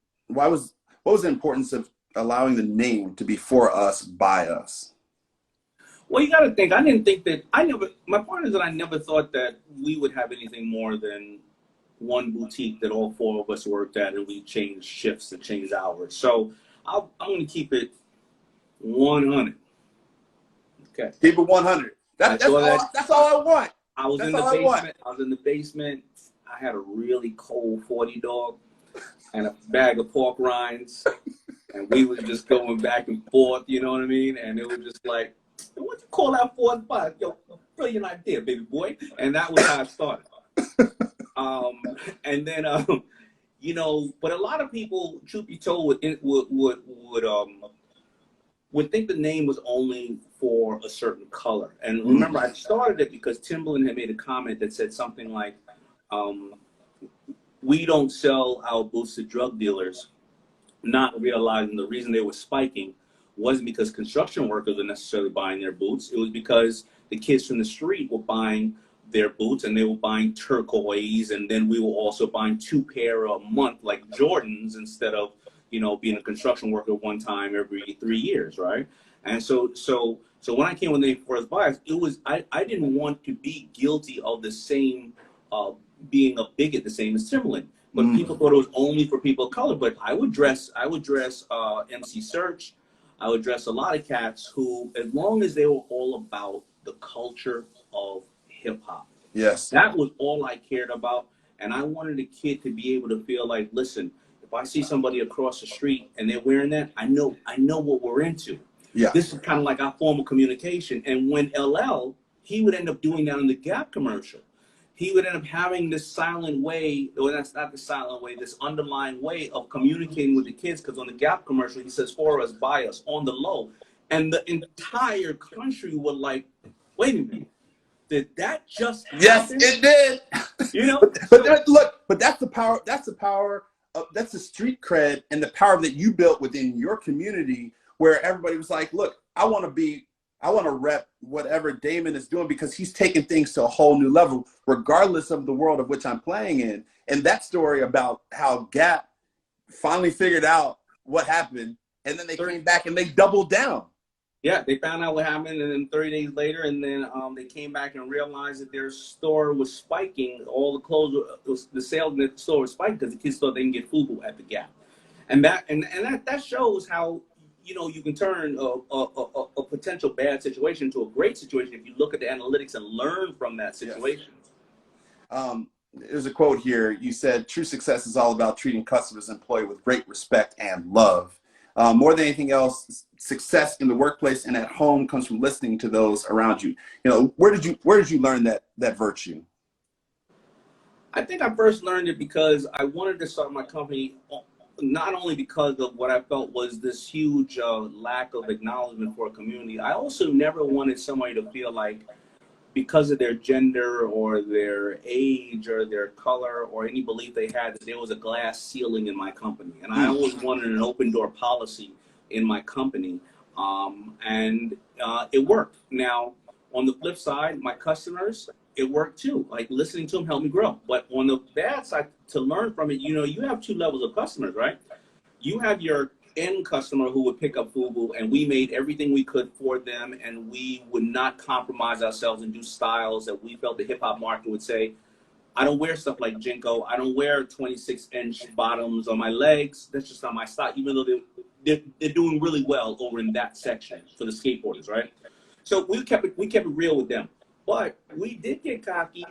S1: of allowing the name to be for us, by us?
S2: Well, you got to think, my partners and I never thought that we would have anything more than one boutique that all 4 of us worked at, and we changed shifts and changed hours. So I'm going to keep it 100. Okay.
S1: Keep it 100. That's all I want.
S2: I was in the basement. I had a really cold 40 dog and a bag of pork rinds, and we were just going back and forth, you know what I mean? And it was just like, what you call that for? Yo, brilliant idea, baby boy. And that was how I started. And then, but a lot of people, truth be told, would think the name was only for a certain color. And remember, I started it because Timberland had made a comment that said something like, we don't sell our boots to drug dealers. not realizing the reason they were spiking wasn't because construction workers were necessarily buying their boots. It was because the kids from the street were buying their boots, and they were buying turquoise, and then we were also buying 2 pair a month like Jordans instead of, you know, being a construction worker one time every 3 years, right? And so when I came with Name Forest Bias, it was I didn't want to be guilty of the same being a bigot, the same as Timberland. But people thought it was only for people of color. But I would dress MC Search. I would dress a lot of cats who, as long as they were all about the culture of hip hop.
S1: Yes.
S2: That was all I cared about. And I wanted a kid to be able to feel like, listen, if I see somebody across the street and they're wearing that, I know what we're into.
S1: Yeah.
S2: This is kind of like our form of communication. And when LL, he would end up doing that in the Gap commercial. He would end up having this silent way, or that's not the silent way, this underlying way of communicating with the kids. Because on the Gap commercial, he says, for us, by us, on the low. And the entire country would like, wait a minute, did that just happen?
S1: Yes, it did.
S2: You know?
S1: But that's the power. That's the power. That's the street cred and the power that you built within your community, where everybody was like, look, I want to rep whatever Daymond is doing, because he's taking things to a whole new level, regardless of the world of which I'm playing in. And that story about how Gap finally figured out what happened, and then they came back and they doubled down.
S2: Yeah, they found out what happened, and then 30 days later, and then they came back and realized that their store was spiking. All the clothes, the sales in the store was spiking because the kids thought they can get FUBU at the Gap, and that shows how, you know, you can turn a potential bad situation to a great situation if you look at the analytics and learn from that situation.
S1: Yes. There's a quote here. You said, "True success is all about treating customers and employees with great respect and love. More than anything else, success in the workplace and at home comes from listening to those around you." You know, where did you learn that virtue?
S2: I think I first learned it because I wanted to start my company, not only because of what I felt was this huge lack of acknowledgement for a community. I also never wanted somebody to feel like, because of their gender or their age or their color or any belief they had, that there was a glass ceiling in my company. And I always wanted an open door policy in my company. And it worked. Now, on the flip side, my customers, it worked too. Like, listening to them helped me grow. But on the bad side, to learn from it, you know, you have 2 levels of customers, right? You have your end customer who would pick up FUBU, and we made everything we could for them, and we would not compromise ourselves and do styles that we felt the hip hop market would say, I don't wear stuff like Jinko. I don't wear 26-inch bottoms on my legs. That's just not my style, even though they're doing really well over in that section for the skateboarders, right? So we kept it real with them. But we did get cocky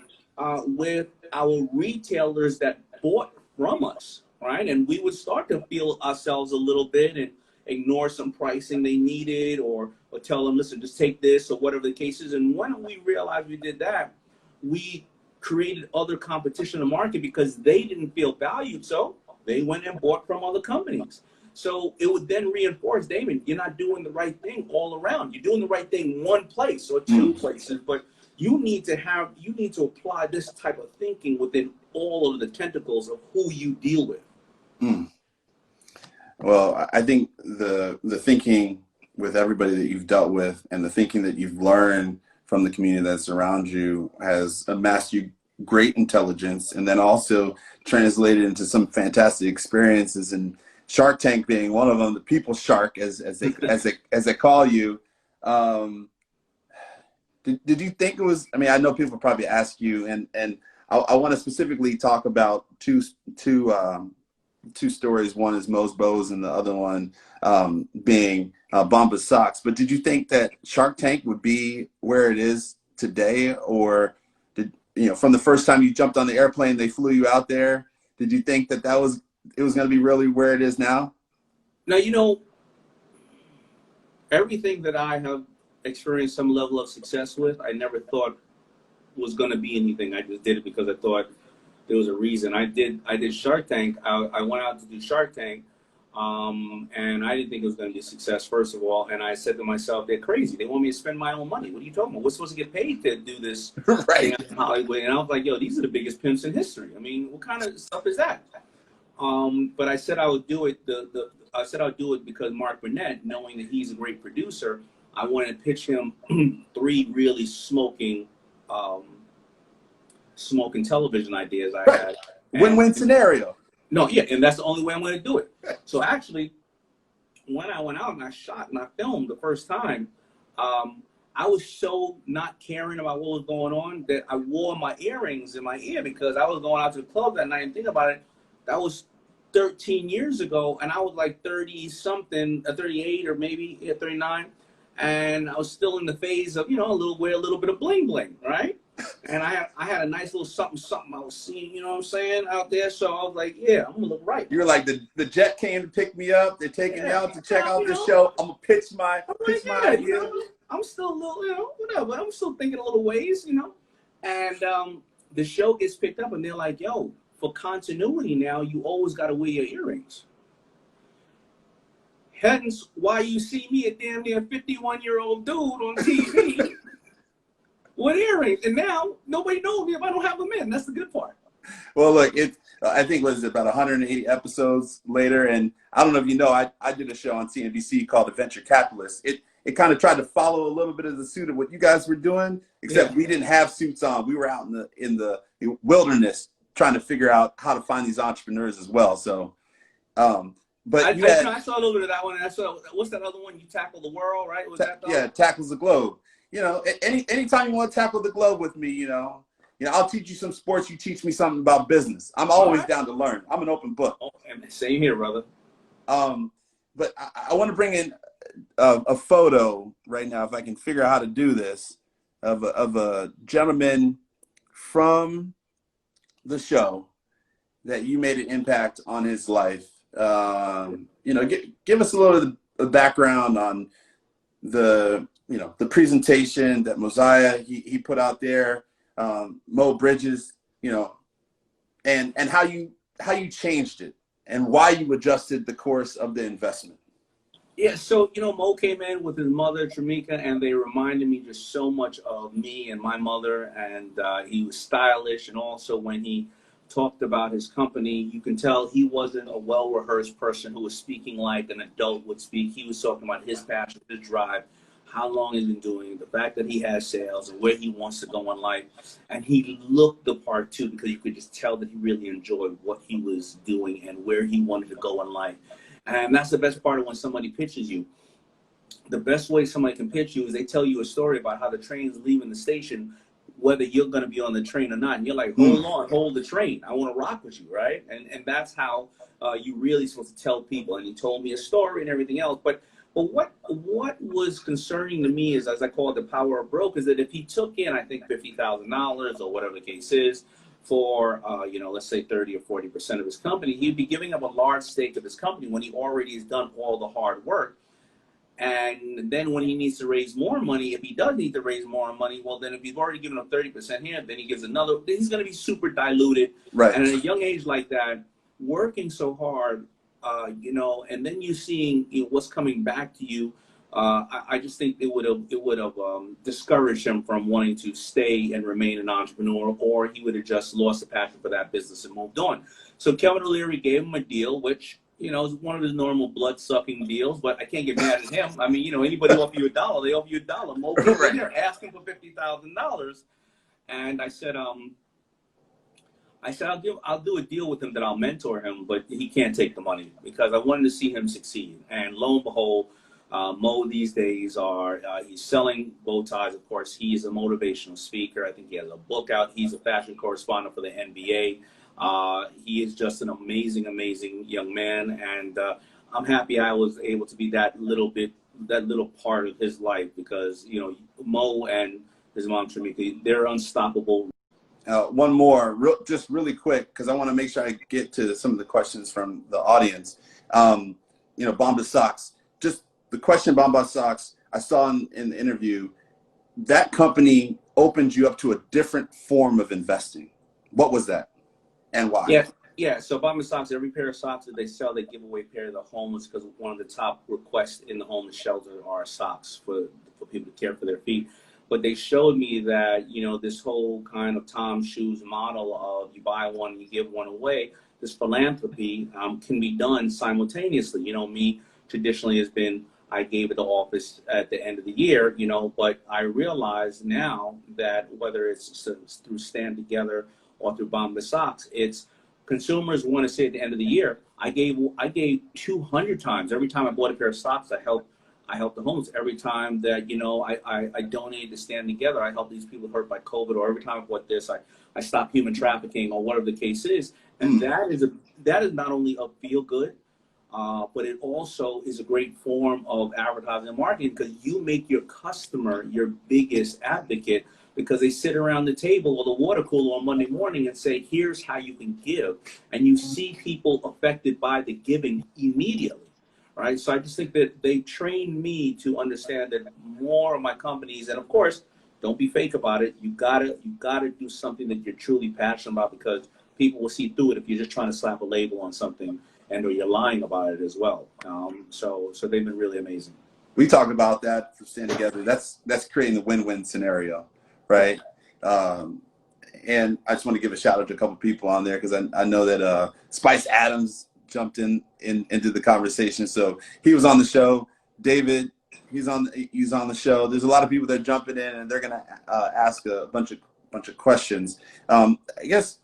S2: with our retailers that bought from us, right? And we would start to feel ourselves a little bit and ignore some pricing they needed, or tell them, listen, just take this, or whatever the case is. And when we realized we did that, we created other competition in the market because they didn't feel valued. So they went and bought from other companies. So it would then reinforce, Daymond, you're not doing the right thing all around. You're doing the right thing one place or 2 places, but you need to apply this type of thinking within all of the tentacles of who you deal with.
S1: Well, I think the thinking with everybody that you've dealt with, and the thinking that you've learned from the community that's around you, has amassed you great intelligence, and then also translated into some fantastic experiences, and Shark Tank being one of them, the people shark, as they call you. Did you think it was? I mean, I know people probably ask you, and I want to specifically talk about two stories. One is Mo's Bows, and the other one being Bomba's Socks. But did you think that Shark Tank would be where it is today, or did, you know, from the first time you jumped on the airplane, they flew you out there? Did you think that it was going to be really where it is now?
S2: Now, you know, everything that I have experienced some level of success with, I never thought was going to be anything. I just did it because I thought there was a reason. I did Shark Tank. I went out to do Shark Tank, and I didn't think it was going to be a success, first of all. And I said to myself, they're crazy. They want me to spend my own money. What are you talking about? We're supposed to get paid to do this
S1: Right.
S2: thing in Hollywood. And I was like, yo, these are the biggest pimps in history. I mean, what kind of stuff is that? But I said I would do it. I'd do it because Mark Burnett, knowing that he's a great producer, I wanted to pitch him 3 really smoking television ideas I
S1: Right.
S2: had.
S1: Win-win scenario.
S2: No, yeah, and that's the only way I'm going to do it. So actually, when I went out and I shot and I filmed the first time, I was so not caring about what was going on that I wore my earrings in my ear because I was going out to the club that night and think about it. That was 13 years ago, and I was like 30 something, 38 or maybe 39, and I was still in the phase of wear a little bit of bling bling, right? And I had a nice little something I was seeing, you know what I'm saying, out there. So I was like, yeah, I'm gonna look right.
S1: You're like the jet came to pick me up. They're taking me out to check out the show. I'm gonna pitch my idea.
S2: I'm still a little, whatever. I'm still thinking a little ways, And the show gets picked up, and they're like, yo, for continuity now, you always got to wear your earrings. Hence why you see me, a damn near 51-year-old dude on TV with earrings. And now nobody knows me if I don't have them in. That's the good part.
S1: Well, look, I think it was about 180 episodes later, and I don't know if you know, I did a show on CNBC called The Venture Capitalist. It kind of tried to follow a little bit of the suit of what you guys were doing, except we didn't have suits on. We were out in the wilderness trying to figure out how to find these entrepreneurs as well. So, but
S2: I saw a little bit of that one. And I saw, what's that other one? You Tackle the World, right? Was that
S1: yeah, Tackles the Globe. Anytime you want to tackle the globe with me, I'll teach you some sports. You teach me something about business. I'm always down to learn. I'm an open book.
S2: Oh, same here, brother.
S1: But I want to bring in a photo right now, if I can figure out how to do this, of a gentleman from the show that you made an impact on his life. Give us a little of the background on the presentation that Mosiah he put out there, Mo Bridges, and how you changed it and why you adjusted the course of the investment.
S2: Yeah, so, Mo came in with his mother, Tramika, and they reminded me just so much of me and my mother, and he was stylish, and also when he talked about his company, you can tell he wasn't a well-rehearsed person who was speaking like an adult would speak. He was talking about his passion, his drive, how long he's been doing it, the fact that he has sales, and where he wants to go in life. And he looked the part, too, because you could just tell that he really enjoyed what he was doing and where he wanted to go in life. And that's the best part of when somebody pitches you. The best way somebody can pitch you is they tell you a story about how the train's leaving the station, whether you're going to be on the train or not. And you're like, hold on, hold the train. I want to rock with you, right? And that's how you really supposed to tell people. And he told me a story and everything else. But what was concerning to me is, as I call it, the power of broke, is that if he took in, I think, $50,000 or whatever the case is, for, let's say 30 or 40% of his company, he'd be giving up a large stake of his company when he already has done all the hard work. And then when he needs to raise more money, if he does need to raise more money, well, then if he's already given up 30% here, then he gives another, he's going to be super diluted.
S1: Right.
S2: And at a young age like that, working so hard, and then you seeing what's coming back to you, I just think it would have discouraged him from wanting to stay and remain an entrepreneur, or he would have just lost the passion for that business and moved on. So Kevin O'Leary gave him a deal, which is one of his normal blood-sucking deals, but I can't get mad at him. I mean, anybody offer you $1, they offer you $1. Mo came in there asking for $50,000, and I said, I'll do a deal with him that I'll mentor him, but he can't take the money because I wanted to see him succeed. And lo and behold, Mo these days he's selling bow ties. Of course, he is a motivational speaker. I think he has a book out. He's a fashion correspondent for the NBA. He is just an amazing, amazing young man. And I'm happy I was able to be that little part of his life because, Mo and his mom, Tramika, they're unstoppable.
S1: One more, just really quick, because I want to make sure I get to some of the questions from the audience. Bomba Socks. Just the question, Bomba Socks, I saw in the interview, that company opened you up to a different form of investing. What was that and why?
S2: Yeah. So Bomba Socks, every pair of socks that they sell, they give away a pair to the homeless because one of the top requests in the homeless shelter are socks for people to care for their feet. But they showed me that, this whole kind of Tom Shoes model of you buy one, you give one away, this philanthropy can be done simultaneously. You know, me traditionally has been, I gave at the office at the end of the year, you know, but I realize now that whether it's through Stand Together or through Bomb the Socks, it's consumers want to say at the end of the year, I gave 200 times. Every time I bought a pair of socks, I helped the homeless. Every time that, you know, I donated to Stand Together, I helped these people hurt by COVID, or every time I bought this, I stopped human trafficking, or whatever the case is. And that is not only a feel good, but it also is a great form of advertising and marketing, because you make your customer your biggest advocate, because they sit around the table or the water cooler on Monday morning and say, here's how you can give. And you see people affected by the giving immediately. Right. So I just think that they trained me to understand that more of my companies, and of course, don't be fake about it. You gotta do something that you're truly passionate about, because people will see through it if you're just trying to slap a label on something, and or you're lying about it as well. So they've been really amazing.
S1: We talked about that for Stand Together. That's creating the win-win scenario, right? And I just want to give a shout out to a couple people on there, because I know that Spice Adams jumped into the conversation. So he was on the show. David, he's on the show. There's a lot of people that are jumping in, and they're gonna ask a bunch of questions. I guess,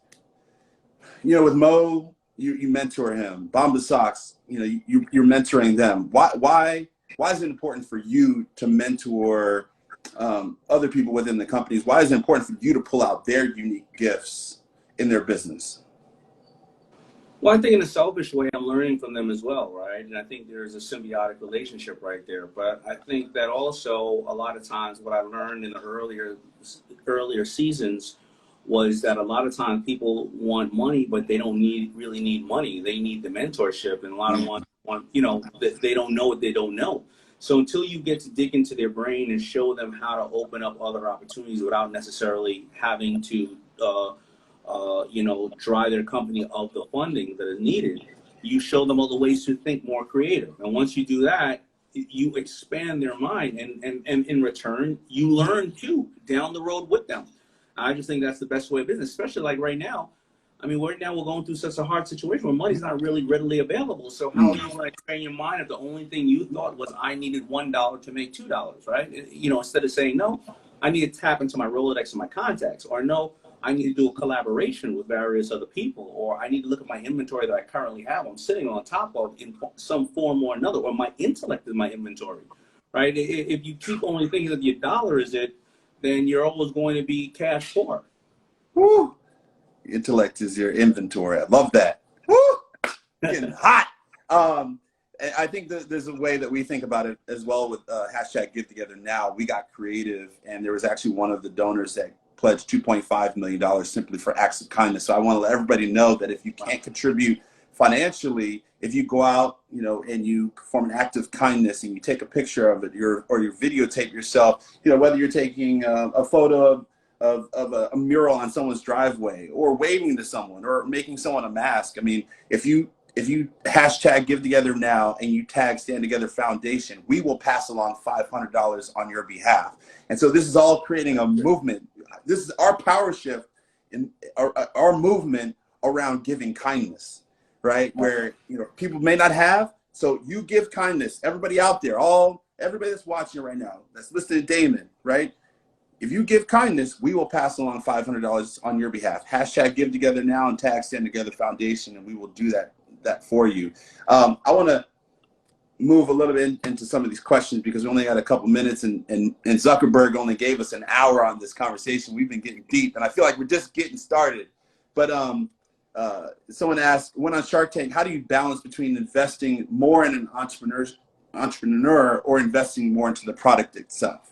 S1: you know, with Mo, you mentor him. Bomba Socks, you know, you're mentoring them. Why is it important for you to mentor other people within the companies? Why is it important for you to pull out their unique gifts in their business?
S2: Well, I think in a selfish way, I'm learning from them as well, right? And I think there's a symbiotic relationship right there. But I think that also a lot of times what I learned in the earlier seasons was that a lot of times people want money, but they don't really need money. They need the mentorship, and a lot of them want, you know, they don't know what they don't know. So until you get to dig into their brain and show them how to open up other opportunities without necessarily having to you know, dry their company of the funding that is needed, you show them other ways to think more creative. And once you do that, you expand their mind, and in return, you learn too down the road with them. I just think that's the best way of business, especially like right now. I mean, right now we're going through such a hard situation where money's not really readily available. So how are you going to train your mind if the only thing you thought was, I needed $1 to make $2, right? You know, instead of saying, no, I need to tap into my Rolodex and my contacts, or no, I need to do a collaboration with various other people, or I need to look at my inventory that I currently have, I'm sitting on top of in some form or another, or my intellect is my inventory, right? If you keep only thinking that your dollar is it, then you're always going to be cash poor.
S1: Woo! Intellect is your inventory. I love that. Woo! Getting hot. I think that there's a way that we think about it as well with hashtag Give Together Now. We got creative, and there was actually one of the donors that pledged $2.5 million simply for acts of kindness. So I want to let everybody know that if you can't contribute financially, if you go out, you know, and you perform an act of kindness and you take a picture of it, or you videotape yourself, you know, whether you're taking a photo of a mural on someone's driveway, or waving to someone, or making someone a mask. I mean, if you hashtag Give Together Now and you tag Stand Together Foundation, we will pass along $500 on your behalf. And so this is all creating a movement. This is our power shift in our movement around giving kindness, right? Where, you know, people may not have, so you give kindness. Everybody out there, everybody that's watching right now, that's listening to Daymond, right? If you give kindness, we will pass along $500 on your behalf. Hashtag Give Together Now and tag Stand Together Foundation, and we will do that for you. I want to move a little bit into some of these questions, because we only got a couple minutes, and Zuckerberg only gave us an hour on this conversation. We've been getting deep, and I feel like we're just getting started. But someone asked, went on Shark Tank, how do you balance between investing more in an entrepreneur or investing more into the product itself?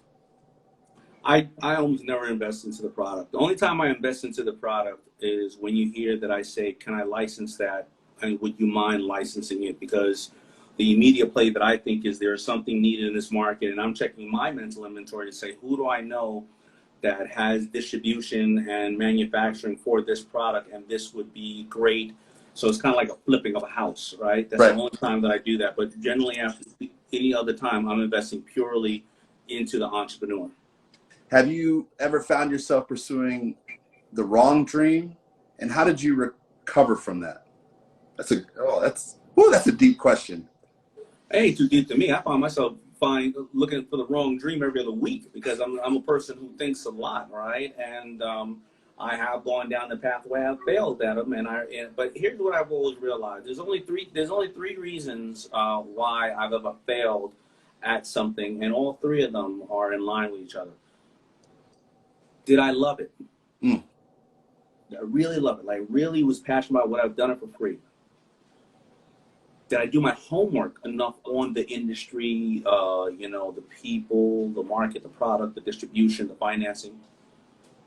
S2: I almost never invest into the product. The only time I invest into the product is when you hear that I say, can I license that? And would you mind licensing it? Because the immediate play that I think is there is something needed in this market, and I'm checking my mental inventory to say, who do I know that has distribution and manufacturing for this product, and this would be great. So it's kind of like a flipping of a house, right? That's right. The only time that I do that. But generally, after any other time, I'm investing purely into the entrepreneur.
S1: Have you ever found yourself pursuing the wrong dream? And how did you recover from that? That's a deep question.
S2: It ain't too deep to me. I find myself looking for the wrong dream every other week because I'm a person who thinks a lot, right? And I have gone down the pathway I've failed at them, but here's what I've always realized: there's only three reasons why I've ever failed at something, and all three of them are in line with each other. Did I love it?
S1: Mm.
S2: Did I really love it? Like, really was passionate about what I've done it for free. Did I do my homework enough on the industry, the people, the market, the product, the distribution, the financing?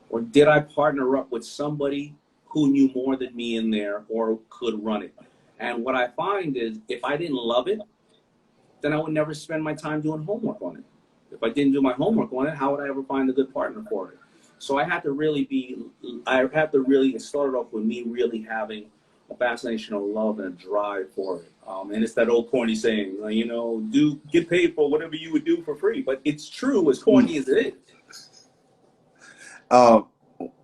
S2: Or did I partner up with somebody who knew more than me in there or could run it? And what I find is if I didn't love it, then I would never spend my time doing homework on it. If I didn't do my homework on it, how would I ever find a good partner for it? So it started off with me really having a fascination, a love, and a drive for it. And it's that old corny saying, get paid for whatever you would do for free. But it's true, as corny as it is.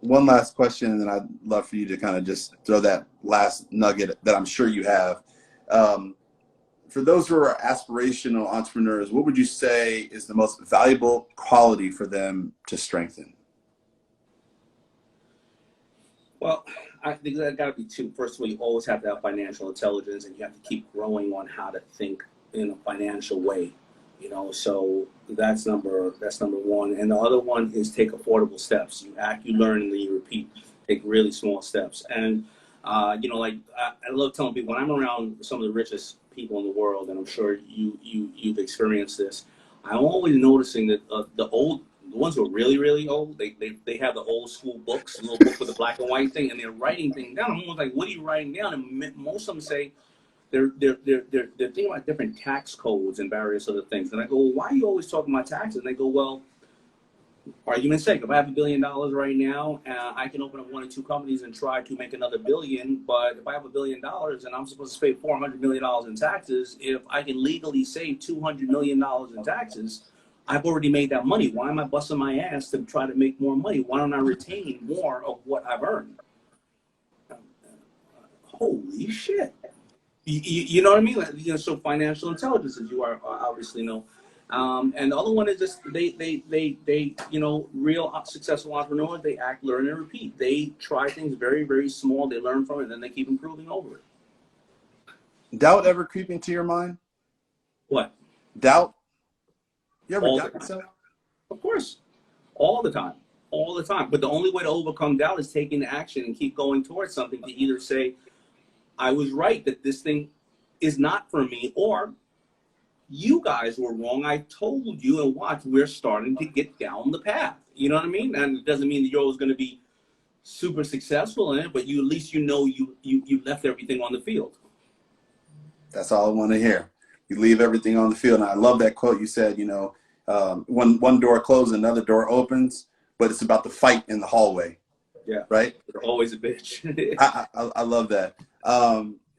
S1: One last question, and then I'd love for you to kind of just throw that last nugget that I'm sure you have. For those who are aspirational entrepreneurs, what would you say is the most valuable quality for them to strengthen?
S2: Well, I think that got to be two. First of all, you always have to have financial intelligence, and you have to keep growing on how to think in a financial way. So that's number one. And the other one is take affordable steps. You act, you learn, and then you repeat. Take really small steps. And I love telling people when I'm around some of the richest people in the world, and I'm sure you've experienced this. I'm always noticing that the ones who are really, really old, they have the old school books, a little book with the black and white thing, and they're writing things down. I'm almost like, what are you writing down? And most of them say they're thinking about different tax codes and various other things. And I go, well, why are you always talking about taxes? And they go, well, argument's sake, if I have $1 billion right now, I can open up 1 or 2 companies and try to make another $1 billion. But if I have $1 billion and I'm supposed to pay $400 million in taxes, if I can legally save $200 million in taxes, I've already made that money. Why am I busting my ass to try to make more money? Why don't I retain more of what I've earned? Holy shit. You know what I mean? So financial intelligence, as you are obviously know. And the other one is just they real successful entrepreneurs, they act, learn, and repeat. They try things very, very small. They learn from it, and then they keep improving over it.
S1: Doubt ever creep into your mind?
S2: What?
S1: Doubt? You ever doubt yourself?
S2: Of course. All the time. All the time. But the only way to overcome doubt is taking action and keep going towards something to either say, I was right that this thing is not for me, or you guys were wrong. I told you, and watch, we're starting to get down the path. You know what I mean? And it doesn't mean that you're always going to be super successful in it, but at least you left everything on the field.
S1: That's all I want to hear. You leave everything on the field. And I love that quote you said, when one door closes, another door opens, but it's about the fight in the hallway.
S2: Yeah.
S1: Right?
S2: You're always a bitch.
S1: I love that.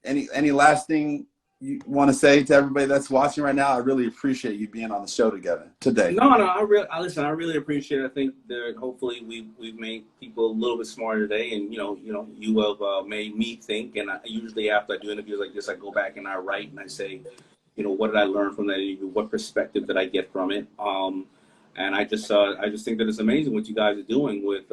S1: Any last thing you want to say to everybody that's watching right now? I really appreciate you being on the show today.
S2: No, I really appreciate it. I think that hopefully we've made people a little bit smarter today, and you have made me think. And usually after I do interviews like this, I go back and I write and I say, what did I learn from that interview? What perspective did I get from it? And I just think that it's amazing what you guys are doing with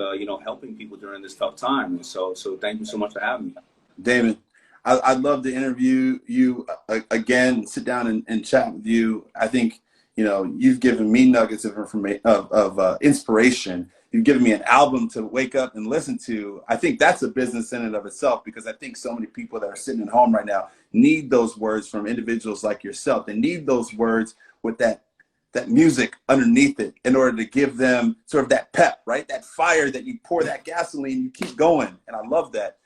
S2: helping people during this tough time. And so thank you so much for having me,
S1: Daymond. I'd love to interview you again, sit down and chat with you. I think, you've given me nuggets of information, of inspiration. You've given me an album to wake up and listen to. I think that's a business in and of itself, because I think so many people that are sitting at home right now need those words from individuals like yourself. They need those words with that music underneath it in order to give them sort of that pep, right? That fire that you pour that gasoline, you keep going. And I love that.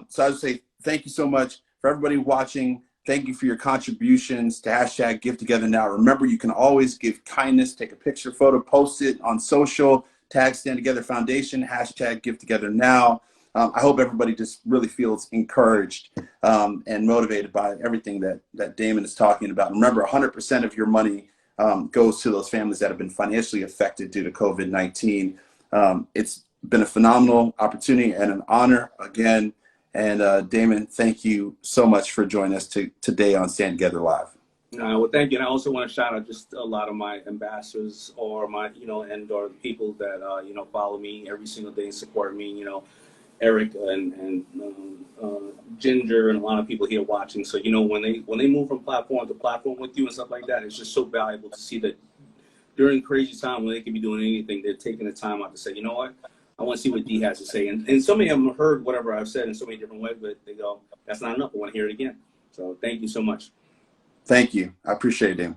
S1: So I would say, thank you so much for everybody watching. Thank you for your contributions to hashtag Give Together Now. Remember, you can always give kindness, take a picture, photo, post it on social, tag Stand Together Foundation, hashtag Give Together Now. I hope everybody just really feels encouraged and motivated by everything that Daymond is talking about. Remember, 100% of your money goes to those families that have been financially affected due to COVID-19. It's been a phenomenal opportunity and an honor. Again, And Daymond, thank you so much for joining us today on Stand Together Live.
S2: Well, thank you. And I also want to shout out just a lot of my ambassadors or my, or the people that, follow me every single day and support me, Eric and Ginger and a lot of people here watching. So, when they move from platform to platform with you and stuff like that, it's just so valuable to see that during crazy time when they can be doing anything, they're taking the time out to say, you know what, I want to see what D has to say. And so many of them have heard whatever I've said in so many different ways, but they go, that's not enough. I want to hear it again. So thank you so much.
S1: Thank you. I appreciate it, Daymond.